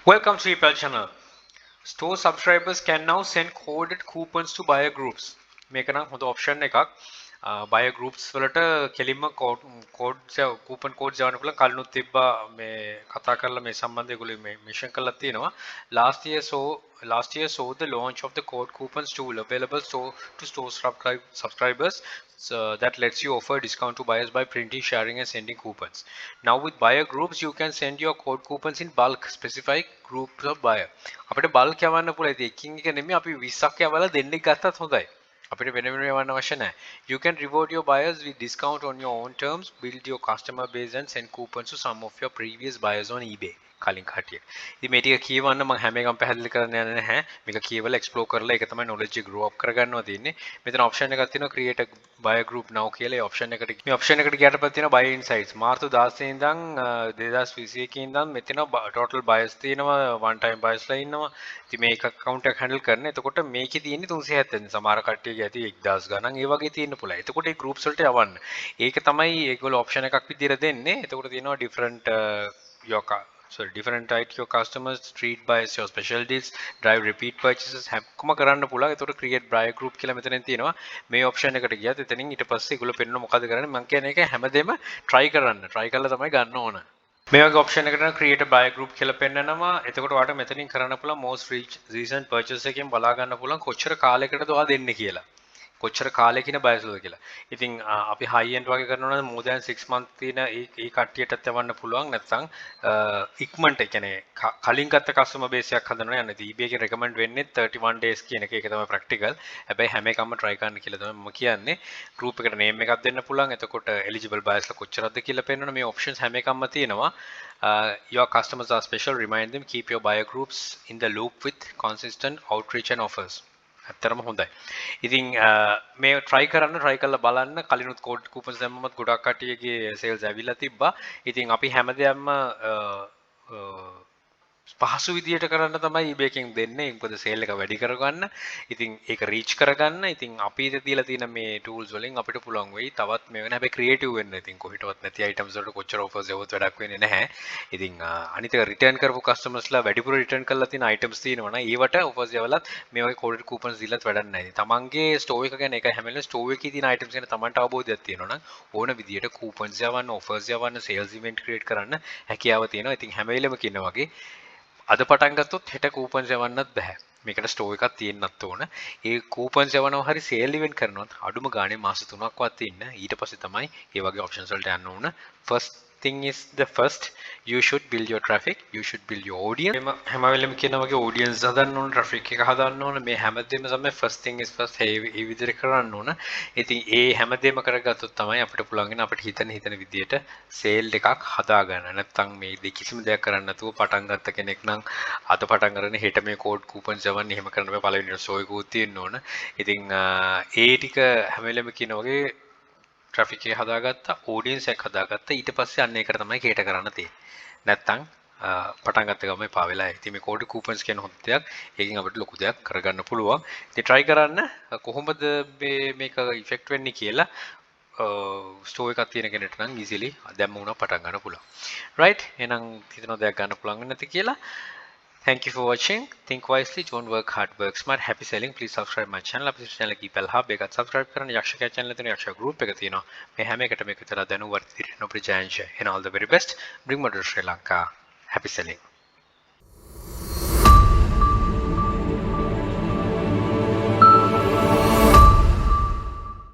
Welcome to EPL channel. Store subscribers can now send coded coupons to buyer groups. මේක නම් හොඳ option එකක්. buyer groups වලට කෙලින්ම code coupon codes යවන්න පුළුවන්. කලිනුත් තිබ්බා මේ කතා කරලා මේ සම්බන්ධය ඒගොල්ලෝ මේ mention කරලා තියෙනවා. Last year saw the launch of the code coupons tool available to store subscribers that lets you offer discount to buyers by printing, sharing and sending coupons. Now with buyer groups you can send your code coupons in bulk specific groups of buyer. අපිට bulk යවන්න පුළුවන්. ඉතින් එකින් එක නෙමෙයි අපි 20ක් යවලා දෙන්නෙක් ගත්තත් හොඳයි. අපිට වෙන වෙනම යවන්න අවශ්‍ය නැහැ. You can reward your buyers with discount on your own terms, build your customer base and send coupons to some of your previous buyers on eBay. කලින් කටිය. ඉතින් මේ ටික කියවන්න මම හැම එකම පැහැදිලි කරන්න යන්නේ නැහැ. මේක කියවලා එක්ස්ප්ලෝර් කරලා ඒක තමයි knowledge එක grow up කරගන්නවා තියෙන්නේ. මෙතන option එකක් තියෙනවා create a buyer group now කියලා. ඒ option එකට මේ option එකට ගියාට පස්සේ තියෙනවා buy insights. මාර්තු 16 ඉඳන් 2021 ඉඳන් මෙතන total buyers තියෙනවා, one time buyers ලා ඉන්නවා. ඉතින් මේක account එක handle කරන. එතකොට මේකේ තියෙන්නේ 370. සමහර කට්ටියගේ ඇති 1000 ගණන් ඒ වගේ තියෙන්න පුළුවන්. එතකොට මේ groups වලට යවන්න. ඒක තමයි ඒගොල්ලෝ option එකක් විදියට දෙන්නේ. එතකොට තියෙනවා different different type your customers, treat buyers your special deals, drive repeat purchases හැමකම කරන්න පුළුවන්. ඒතකොට create buyer group කියලා මෙතනින් තියෙනවා. මේ option එකට ගියත් එතනින් ඊට පස්සේ ඒගොල්ලෝ පෙන්නන මොකද කරන්නේ මම කියන්නේ ඒක හැමදේම try කරන්න. try කරලා තමයි ගන්න ඕන. මේ වගේ option එකකට create a buyer group කියලා පෙන්නනවා. එතකොට ඔයාලට මෙතනින් කරන්න පුළුවන් most recent purchase එකෙන් බලා ගන්න පුළුවන් කොච්චර කාලයකටද ඔයා දෙන්නේ කියලා. කොච්චර කාලයකින බයස්ලද කියලා. ඉතින් අපි high end වගේ කරනවා නම් more than 6 months තියෙන ඒ කට්ටියටත් යවන්න පුළුවන්. නැත්නම් ඉක්මනට ඒ කියන්නේ කලින් ගත්ත customer base එකක් හදනවා යන්නේ. ඉතින් eBay එකේ recommend වෙන්නේ 31 days කියන එක. ඒක තමයි practical. හැබැයි හැම එකම try කරන්න කියලා තමයි මම කියන්නේ. group එකට name එකක් දෙන්න පුළුවන්. එතකොට eligible buyers ලා කොච්චරද කියලා පෙන්නන මේ options හැම එකක්ම තියෙනවා. Your customers are special. Remind them, keep your buyer groups in the loop with consistent outreach and offers. ඇත්තරම හොඳයි. ඉතින් මේ try කරලා බලන්න කලිනුත් code coupons දැම්මමත් ගොඩක් කට්ටියගේ sales ඇවිල්ලා තිබ්බා. ඉතින් අපි හැමදේම පහසු විදියට කරන්න තමයි eBay එකෙන් දෙන්නේ. මොකද sale එක වැඩි කරගන්න. ඉතින් ඒක reach කරගන්න. ඉතින් අපි ඉතින් දීලා තියෙන මේ tools වලින් අපිට පුළුවන් වෙයි තවත් මේ වෙන හැබැයි creative වෙන්න. ඉතින් කොහෙටවත් නැති items වලට කොච්චර offers යවුවත් වැඩක් වෙන්නේ නැහැ. ඉතින් අනිත් එක return කරපු customers ලා වැඩිපුර return කරලා තියෙන items තියෙනවා නම් ඒවට offers යවලත් මේ වගේ coded coupons දීලත් වැඩක් නැහැ. තමන්ගේ store එක ගැන එක හැම වෙලේම store එකේ තියෙන items ගැන තමන්ට අවබෝධයක් තියෙනවා නම් ඕන විදියට coupons යවන්න, offers යවන්න, sales event create කරන්න හැකියාව තියෙනවා. ඉතින් හැම වෙලේම කියන වගේ අද පටන් ගත්තොත් හෙට coupons යවන්නත් බෑ. මේකට store එකක් තියෙන්නත් ඕන. ඒ coupons යවනවා හරි sale event කරනවත් අඩුම ගානේ මාස 3ක්වත් ඉන්න. ඊට පස්සේ තමයි මේ වගේ options වලට යන්න ඕන. First thing is you should build your traffic, you should build your audience. හැම වෙලෙම කියන වගේ audience හදන්න ඕන, traffic එක හදන්න ඕන. මේ හැමදේම තමයි first thing is first ඒ විදිහට කරන්න ඕන. ඉතින් ඒ හැමදේම කරගත්තොත් තමයි අපිට පුළුවන් වෙන අපිට හිතන විදිහට sale එකක් හදාගන්න. නැත්නම් මේ කිසිම දෙයක් කරන්න නැතුව පටන් ගත්ත කෙනෙක් නම් අද පටන් ගන්න හෙට මේ code coupons යවන්න එහෙම කරන්න බෑ. පළවෙනිට show එකකුත් තියෙන්න ඕන. ඉතින් ඒ ටික හැම වෙලෙම කියන වගේ traffic එක හදාගත්තා, audience එකක් හදාගත්තා, ඊට පස්සේ අන්න ඒකට තමයි cater කරන්න තියෙන්නේ. නැත්තම් පටන් ගත්ත ගමන් එපා වෙලා. ඉතින් මේ code coupons කියන හොඳ දෙයක්. ඒකෙන් අපිට ලොකු දෙයක් කරගන්න පුළුවන්. ඉතින් try කරන්න කොහොමද මේක effect වෙන්නේ කියලා store එකක් තියෙන කෙනෙක්ට නම් easily දැම්ම උනා පටන් ගන්න පුළුවන්. right? එහෙනම් හිතනවා දෙයක් ගන්න පුළුවන් වෙන්නේ නැති කියලා. Thank you for watching. Think wisely, don't work hard, work smart. Happy selling. Please subscribe my channel. අපේ channel එක EPL Hub එකත් subscribe කරන්න. යක්ෂකයා channel එකේ තියෙන යක්ෂ group එක තියෙනවා. මේ හැම එකටම එකතු වෙලා දැනුවත් ඉන්න අපේ ජයන්ෂ. And all the very best. Bring model Sri Lanka. Happy selling.